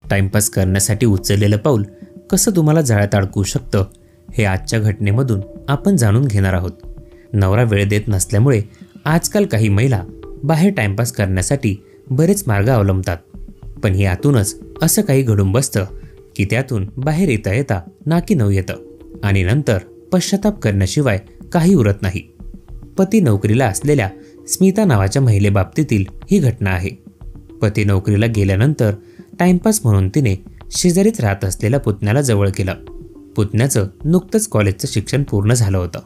Timepass करण्यासाठी उचललेलं पाऊल कसं तुम्हाला जाळ्यात अडकवू शकतं हे आजच्या घटनेमधून आपण जाणून घेणार आहोत. नवरा वेळ देत नसल्यामुळे आजकाल काही महिला बाहेर टाइमपास करण्यासाठी बरेच मार्ग अवलंबतात. पण यातूनच असं काही घडून बसतं की त्यातून बाहेर येता येता नाकी नऊ येतं आणि नंतर पश्चाताप करण्याशिवाय काही उरत नाही. पती नोकरीला असलेल्या स्मिता नावाच्या महिलेबाबतीतील ही घटना आहे. पती नोकरीला गेल्यानंतर टाइमपास म्हणून तिने शेजारीच राहत असलेल्या पुतण्याला जवळ केलं. पुतण्याचं नुकतंच कॉलेजचं शिक्षण पूर्ण झालं होतं.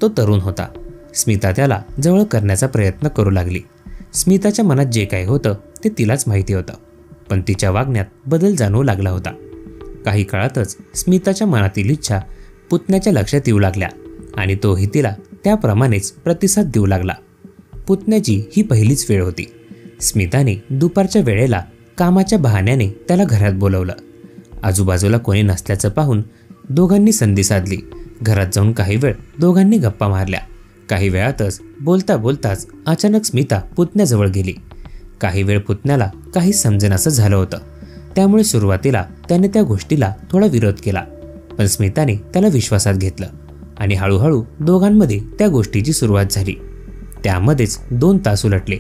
तो तरुण होता. स्मिता त्याला जवळ करण्याचा प्रयत्न करू लागली. स्मिताच्या मनात जे काही होतं ते तिलाच माहिती होतं, पण तिच्या वागण्यात बदल जाणवू लागला होता. काही काळातच स्मिताच्या मनातील इच्छा पुतण्याच्या लक्षात येऊ लागल्या आणि तोही तिला त्याप्रमाणेच प्रतिसाद देऊ लागला. पुतण्याची ही पहिलीच वेळ होती. स्मिताने दुपारच्या वेळेला कामाच्या बहाण्याने त्याला घरात बोलवलं. आजूबाजूला कोणी नसल्याचं पाहून दोघांनी संधी साधली. घरात जाऊन काही वेळ दोघांनी गप्पा मारल्या. काही वेळातच बोलता बोलताच अचानक स्मिता पुतण्याजवळ गेली. काही वेळ पुतण्याला काही समजेनासं झालं होतं. त्यामुळे सुरुवातीला त्याने त्या गोष्टीला थोडा विरोध केला, पण स्मिताने त्याला विश्वासात घेतलं आणि हळूहळू दोघांमध्ये त्या गोष्टीची सुरुवात झाली. त्यामध्येच 2 तास उलटले,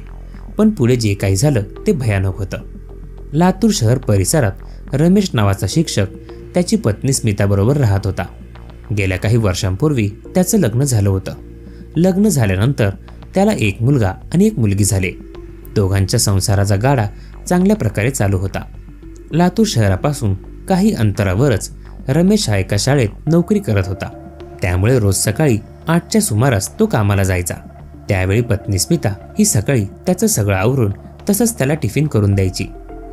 पण पुढे जे काही झालं ते भयानक होतं. लातूर शहर परिसरात रमेश नावाचा शिक्षक त्याची पत्नी स्मिताबरोबर राहत होता. गेल्या काही वर्षांपूर्वी त्याचं लग्न झालं होतं. लग्न झाल्यानंतर त्याला एक मुलगा आणि एक मुलगी झाले. दोघांच्या संसाराचा गाडा चांगल्या प्रकारे चालू होता. लातूर शहरापासून काही अंतरावरच रमेश एका शाळेत नोकरी करत होता. त्यामुळे रोज सकाळी 8च्या सुमारास तो कामाला जायचा. त्यावेळी पत्नी स्मिता ही सकाळी त्याचं सगळं आवरून तसंच त्याला टिफिन करून द्यायची.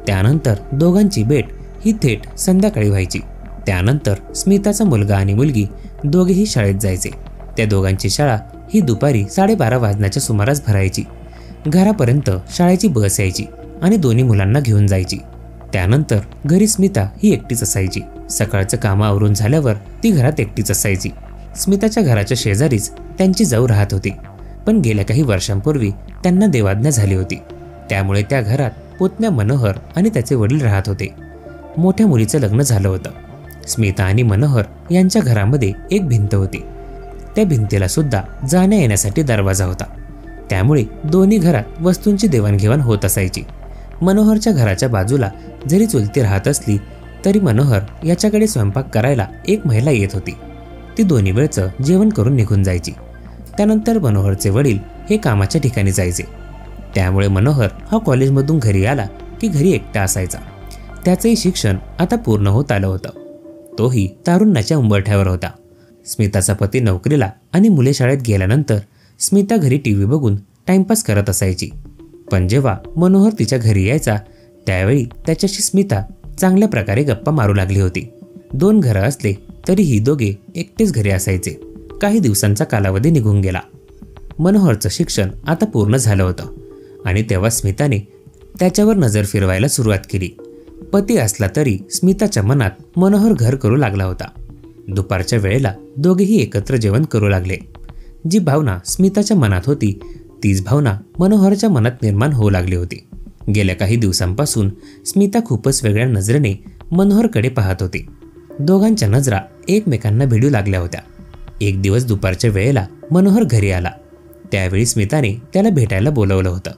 त्यानंतर दोघांची भेट ही थेट संध्याकाळी व्हायची. त्यानंतर स्मिताचा मुलगा आणि मुलगी दोघेही शाळेत जायचे. त्या दोघांची शाळा ही दुपारी 12:30 वाजण्याच्या सुमारास भरायची. घरापर्यंत शाळेची बस यायची आणि दोन्ही मुलांना घेऊन जायची. त्यानंतर घरी स्मिता ही एकटीच असायची. सकाळचं काम आवरून झाल्यावर ती घरात एकटीच असायची. स्मिताच्या घराच्या शेजारीच त्यांची जाऊ राहत होती, पण गेल्या काही वर्षांपूर्वी त्यांना देवाज्ञा झाली होती. त्यामुळे त्या घरात पुतण्या मनोहर आणि त्याचे वडील राहत होते. मोठ्या मुलीचं लग्न झालं होतं. स्मिता आणि मनोहर यांच्या घरामध्ये एक भिंत होती. त्या भिंतीला सुद्धा जाण्या येण्यासाठी दरवाजा होता. त्यामुळे दोन्ही घरात वस्तूंची देवाणघेवाण होत असायची. मनोहरच्या घराच्या बाजूला जरी चुलती राहत असली तरी मनोहर याच्याकडे स्वयंपाक करायला एक महिला येत होती. ती दोन्ही वेळचं जेवण करून निघून जायची. त्यानंतर मनोहरचे वडील हे कामाच्या ठिकाणी जायचे. त्यामुळे मनोहर हा कॉलेजमधून घरी आला की घरी एकटा असायचा. त्याचंही शिक्षण आता पूर्ण होत आलं होतं. तोही तारुण्याच्या उंबरठ्यावर होता. स्मिताचा पती नोकरीला आणि मुले शाळेत गेल्यानंतर स्मिता घरी टीव्ही बघून टाइमपास करत असायची. पण जेव्हा मनोहर तिच्या घरी यायचा त्यावेळी त्याच्याशी स्मिता चांगल्या प्रकारे गप्पा मारू लागली होती. 2 घरं असले तरी ही दोघे एकटेच घरी असायचे. काही दिवसांचा कालावधी निघून गेला. मनोहरचं शिक्षण आता पूर्ण झालं होतं आणि तेव्हा स्मिताने त्याच्यावर नजर फिरवायला सुरुवात केली. पती असला तरी स्मिताच्या मनात मनोहर घर करू लागला होता. दुपारच्या वेळेला दोघेही एकत्र जेवण करू लागले. जी भावना स्मिताच्या मनात होती तीच भावना मनोहरच्या मनात निर्माण होऊ लागली होती. गेल्या काही दिवसांपासून स्मिता खूपच वेगळ्या नजरेने मनोहरकडे पाहत होती. दोघांच्या नजरा एकमेकांना भिडू लागल्या होत्या. एक दिवस दुपारच्या वेळेला मनोहर घरी आला. त्यावेळी स्मिताने त्याला भेटायला बोलवलं होतं.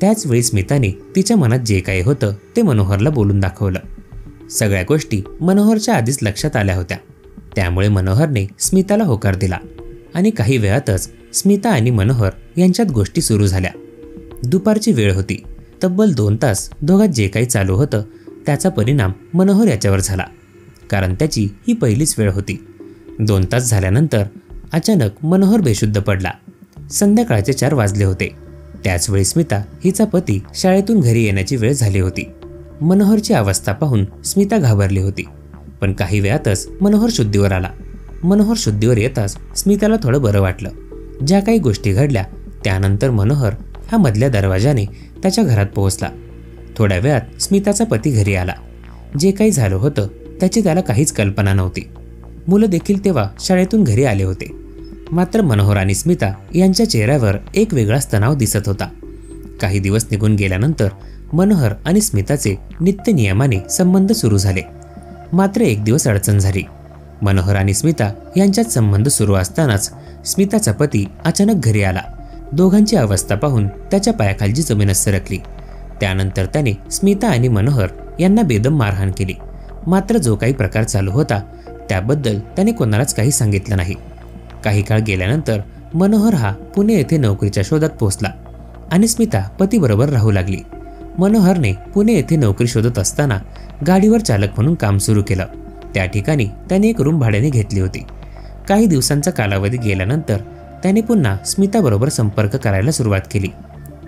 त्याच वेळी स्मिताने तिच्या मनात जे काही होतं ते मनोहरला बोलून दाखवलं. सगळ्या गोष्टी मनोहरच्या आधीच लक्षात आल्या होत्या. त्यामुळे मनोहरने स्मिताला होकार दिला आणि काही वेळातच स्मिता आणि मनोहर यांच्यात गोष्टी सुरू झाल्या. दुपारची वेळ होती. तब्बल 2 तास दोघात जे काही चालू होतं त्याचा परिणाम मनोहर याच्यावर झाला, कारण त्याची ही पहिलीच वेळ होती. 2 तास झाल्यानंतर अचानक मनोहर बेशुद्ध पडला. संध्याकाळचे 4 वाजले होते. त्याचवेळी स्मिता हिचा पती शाळेतून घरी येण्याची वेळ झाली होती. मनोहरची अवस्था पाहून स्मिता घाबरली होती, पण काही वेळातच मनोहर शुद्धीवर आला. मनोहर शुद्धीवर येताच स्मिताला थोडं बरं वाटलं. ज्या काही गोष्टी घडल्या त्यानंतर मनोहर हा मधल्या दरवाजाने त्याच्या घरात पोहोचला. थोड्या वेळात स्मिताचा पती घरी आला. जे काही झालं होतं त्याची त्याला काहीच कल्पना नव्हती. मुलं देखील तेव्हा शाळेतून घरी आले होते. मात्र मनोहर आणि स्मिता यांच्या चेहऱ्यावर एक वेगळाच तणाव दिसत होता. काही दिवस निघून गेल्यानंतर मनोहर आणि स्मिताचे नित्य नियमाने संबंध सुरू झाले. मात्र एक दिवस अडचण झाली. मनोहर आणि स्मिता यांच्यात संबंध सुरू असतानाच स्मिताचा पती अचानक घरी आला. दोघांची अवस्था पाहून त्याच्या पायाखालची जमीनच सरकली. त्यानंतर त्याने स्मिता आणि मनोहर यांना बेदम मारहाण केली. मात्र जो काही प्रकार चालू होता त्याबद्दल त्याने कोणालाच काही सांगितलं नाही. काही काळ गेल्यानंतर मनोहर हा पुणे येथे नोकरीच्या शोधात पोहोचला आणि स्मिता पतीबरोबर राहू लागली. मनोहरने पुणे येथे नोकरी शोधत असताना गाडीवर चालक म्हणून काम सुरू केलं. त्या ठिकाणी त्याने एक रूम भाड्याने घेतली होती. काही दिवसांचा कालावधी गेल्यानंतर त्याने पुन्हा स्मिताबरोबर संपर्क करायला सुरुवात केली.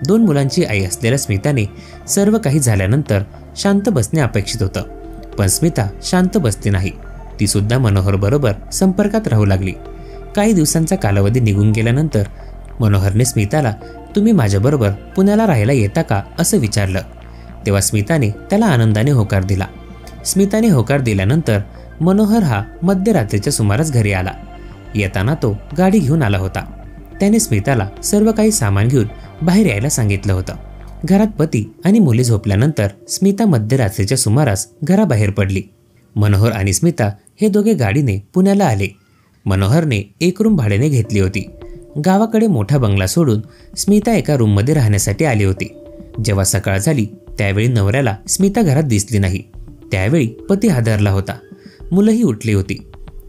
2 मुलांची आई असलेल्या स्मिताने सर्व काही झाल्यानंतर शांत बसणे अपेक्षित होतं, पण स्मिता शांत बसली नाही. ती सुद्धा मनोहर बरोबर संपर्कात राहू लागली. काही दिवसांचा कालावधी निघून गेल्यानंतर मनोहरने स्मिताला तुम्ही माझ्याबरोबर पुण्याला राहायला येता का असं विचारलं. तेव्हा स्मिताने त्याला आनंदाने होकार दिला. स्मिताने होकार दिल्यानंतर मनोहर हा मध्यरात्रीच्या सुमारास घरी आला. येताना तो गाडी घेऊन आला होता. त्याने स्मिताला सर्व काही सामान घेऊन बाहेर यायला सांगितलं होतं. घरात पती आणि मुली झोपल्यानंतर स्मिता मध्यरात्रीच्या सुमारास घराबाहेर पडली. मनोहर आणि स्मिता हे दोघे गाडीने पुण्याला आले. मनोहरने एक रूम भाड्याने घेतली होती. गावाकडे मोठा बंगला सोडून स्मिता एका रूममध्ये राहण्यासाठी आली होती. जेव्हा सकाळ झाली त्यावेळी नवऱ्याला स्मिता घरात दिसली नाही. त्यावेळी पती हादरला होता. मुलंही उठली होती.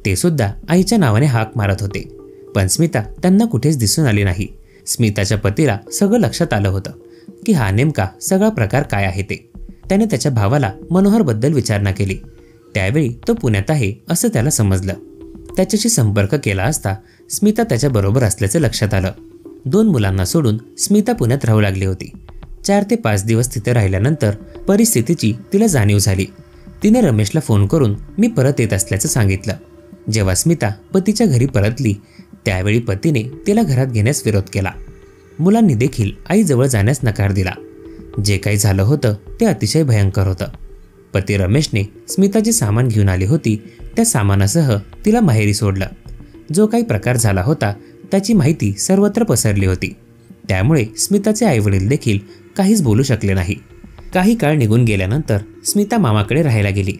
ते सुद्धा आईच्या नावाने हाक मारत होते, पण स्मिता त्यांना कुठेच दिसून आली नाही. स्मिताच्या पतीला सगळं लक्षात आलं होतं की हा नेमका सगळा प्रकार काय आहे ते. त्याने त्याच्या भावाला मनोहरबद्दल विचारणा केली. त्यावेळी तो पुण्यात आहे असं त्याला समजलं. त्याच्याशी संपर्क केला असता स्मिता त्याच्याबरोबर असल्याचं लक्षात आलं. 2 मुलांना सोडून स्मिता पुण्यात राहू लागली होती. 4 ते 5 दिवस तिथे राहिल्यानंतर परिस्थितीची तिला जाणीव झाली. तिने रमेशला फोन करून मी परत येत असल्याचं सांगितलं. जेव्हा स्मिता पतीच्या घरी परतली त्यावेळी पतीने तिला घरात घेण्यास विरोध केला. मुलांनी देखील आईजवळ जाण्यास नकार दिला. जे काही झालं होतं ते अतिशय भयंकर होतं. पती रमेशने स्मिताचे सामान घेऊन आली होती त्या सामानासह तिला माहेरी सोडलं. जो काही प्रकार झाला होता त्याची माहिती सर्वत्र पसरली होती. त्यामुळे स्मिताचे आईवडील देखील काहीच बोलू शकले नाही. काही काळ निघून गेल्यानंतर स्मिता मामाकडे राहायला गेली.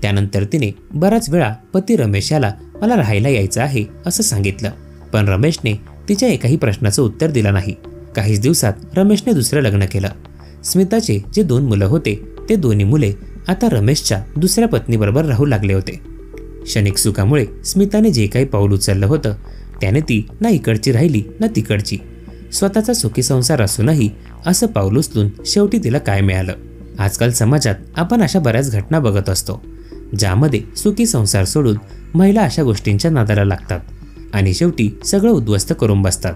त्यानंतर तिने बराच वेळा पती रमेश याला मला राहायला यायचं आहे असं सांगितलं, पण रमेशने तिच्या एकाही प्रश्नाचं उत्तर दिलं नाही. काहीच दिवसात रमेशने दुसरं लग्न केलं. स्मिताचे जे 2 मुलं होते ते दोन्ही मुले आता रमेशच्या दुसऱ्या पत्नीबरोबर राहू लागले होते. क्षणिक सुखामुळे स्मिताने जे काही पाऊल उचललं होतं त्याने ती ना इकडची राहिली ना तिकडची. स्वतःचा सुखी संसार असूनही असं पाऊल उचलून शेवटी तिला काय मिळालं? आजकाल समाजात आपण अशा बऱ्याच घटना बघत असतो ज्यामध्ये सुखी संसार सोडून महिला अशा गोष्टींच्या नादाला लागतात आणि शेवटी सगळं उद्ध्वस्त करून बसतात.